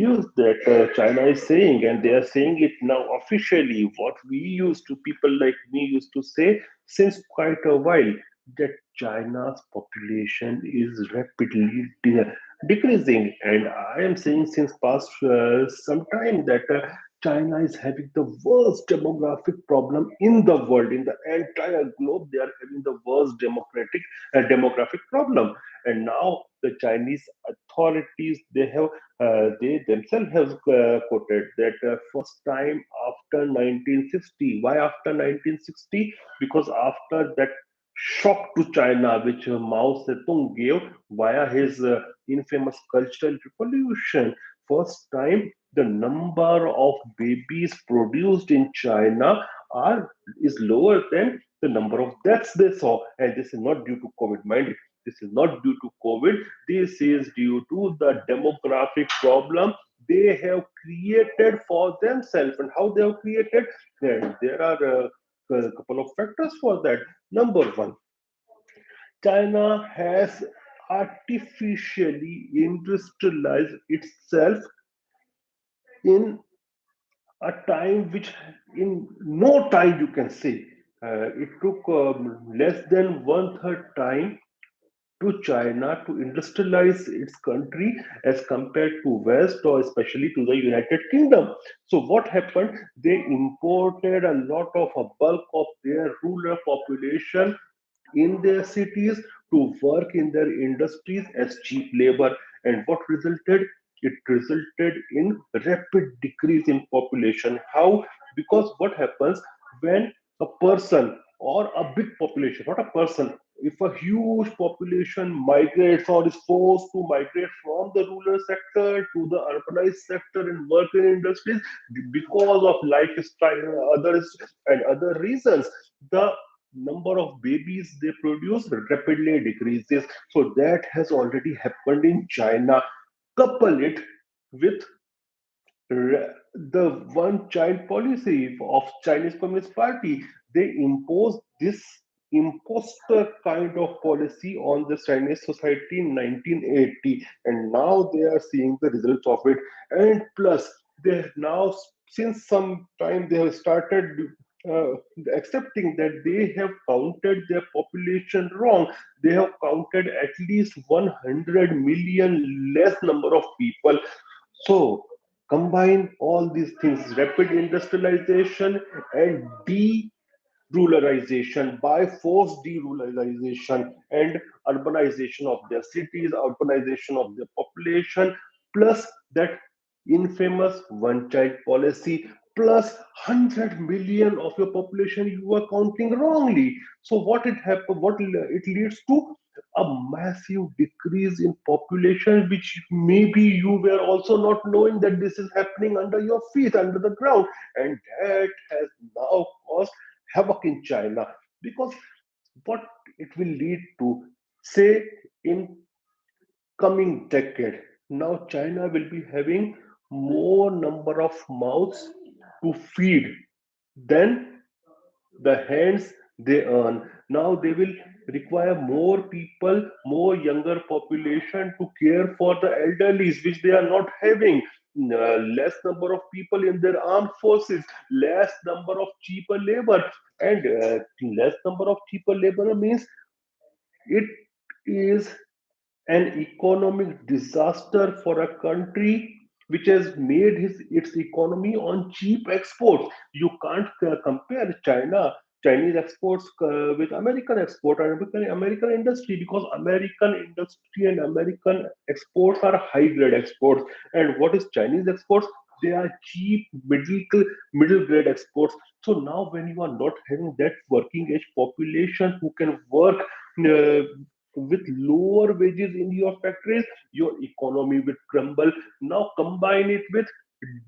news that China is saying, and they are saying it now officially, what we used to, people like me used to say since quite a while, that China's population is rapidly decreasing. And I am saying since past some time that China is having the worst demographic problem in the world, in the entire globe. They are having the worst demographic problem. And now the Chinese authorities, they themselves have quoted that first time after 1960. Why after 1960? Because after that shock to China, which Mao Zedong gave via his infamous Cultural Revolution, first time the number of babies produced in China are is lower than the number of deaths they saw. And this is not due to COVID, mind it. This is not due to COVID. This is due to the demographic problem they have created for themselves. And how they have created? There are a couple of factors for that. Number one, China has artificially industrialized itself in a time which in no time you can say it took less than one third time to China to industrialize its country as compared to West or especially to the United Kingdom. So what happened? They imported a lot of a bulk of their rural population in their cities to work in their industries as cheap labor. And what resulted? It resulted in rapid decrease in population. How? Because what happens when a person or a big population, not a person, if a huge population migrates or is forced to migrate from the rural sector to the urbanized sector and work in industries because of lifestyle others and other reasons, the number of babies they produce rapidly decreases. So that has already happened in China. Couple it with the one child policy of Chinese Communist Party. They impose this imposter kind of policy on the Chinese society in 1980, and now they are seeing the results of it. And plus, they have now, since some time, they have started uh, accepting that they have counted their population wrong. They have counted at least 100 million less number of people. So combine all these things, rapid industrialization and de-ruralization, by force deruralization and urbanization of their cities, urbanization of their population, plus that infamous one child policy, plus 100 million of your population you are counting wrongly. So what it leads to? A massive decrease in population, which maybe you were also not knowing that this is happening under your feet, under the ground. And that has now caused havoc in China. Because what it will lead to, say, in coming decade, now China will be having more number of mouths to feed than the hands they earn. Now they will require more people, more younger population to care for the elderlies, which they are not having. Less number of people in their armed forces, less number of cheaper labor, and less number of cheaper labor means it is an economic disaster for a country which has made its economy on cheap exports. You can't compare Chinese exports with American export or American industry, because American industry and American exports are high grade exports. And what is Chinese exports? They are cheap middle grade exports. So now when you are not having that working age population who can work uh, with lower wages in your factories, your economy will crumble. Now combine it with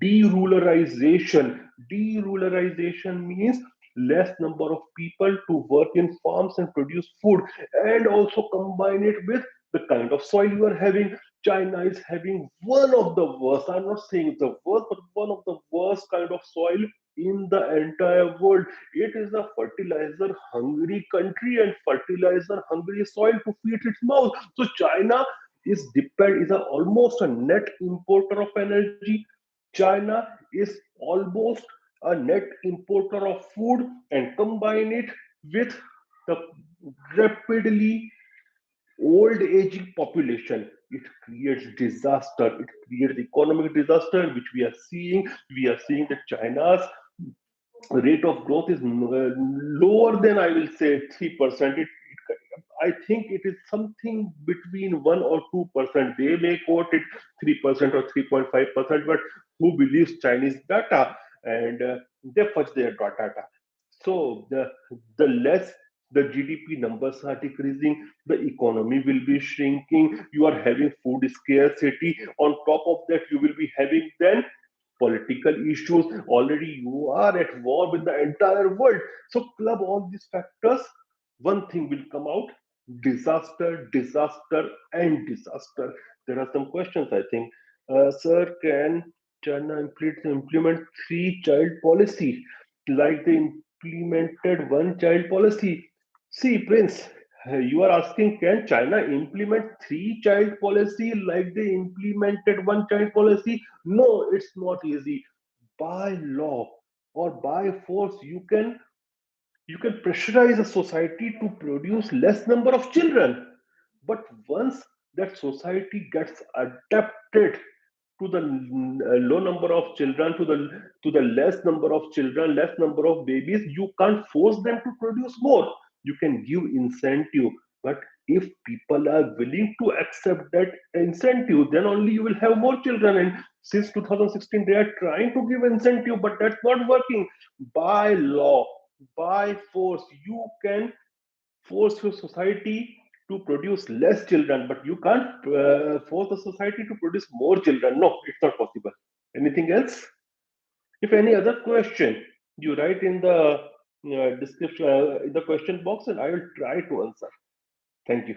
derularization. Derularization means less number of people to work in farms and produce food, and also combine it with the kind of soil you are having. China is having one of the worst, I'm not saying the worst, but one of the worst kind of soil in the entire world. It is a fertilizer hungry country and fertilizer hungry soil to feed its mouth. So China is almost a net importer of energy. China is almost a net importer of food, and combine it with the rapidly old aging population, it creates disaster, it creates economic disaster, which we are seeing that China's rate of growth is lower than, I will say, 3%. I think it is something between 1 or 2%. They may quote it 3% or 3.5%, but who believes Chinese data? And they fudge their data. So the less the GDP numbers are decreasing, the economy will be shrinking. You are having food scarcity. On top of that, you will be having then political issues. Already you are at war with the entire world. So club all these factors, one thing will come out: disaster, disaster, and disaster. There are some questions, I think. Sir, can China implement three-child policy like they implemented one-child policy? See, Prince, you are asking, can China implement three-child policy like they implemented one-child policy? No, it's not easy. By law or by force, you can pressurize a society to produce less number of children. But once that society gets adapted to the low number of children, to the less number of children, less number of babies, you can't force them to produce more. You can give incentive, but if people are willing to accept that incentive, then only you will have more children. And since 2016 they are trying to give incentive, but that's not working. By law, by force, you can force your society to produce less children, but you can't force the society to produce more children. No, it's not possible. Anything else? If any other question, you write in the description, in the question box, and I will try to answer. Thank you.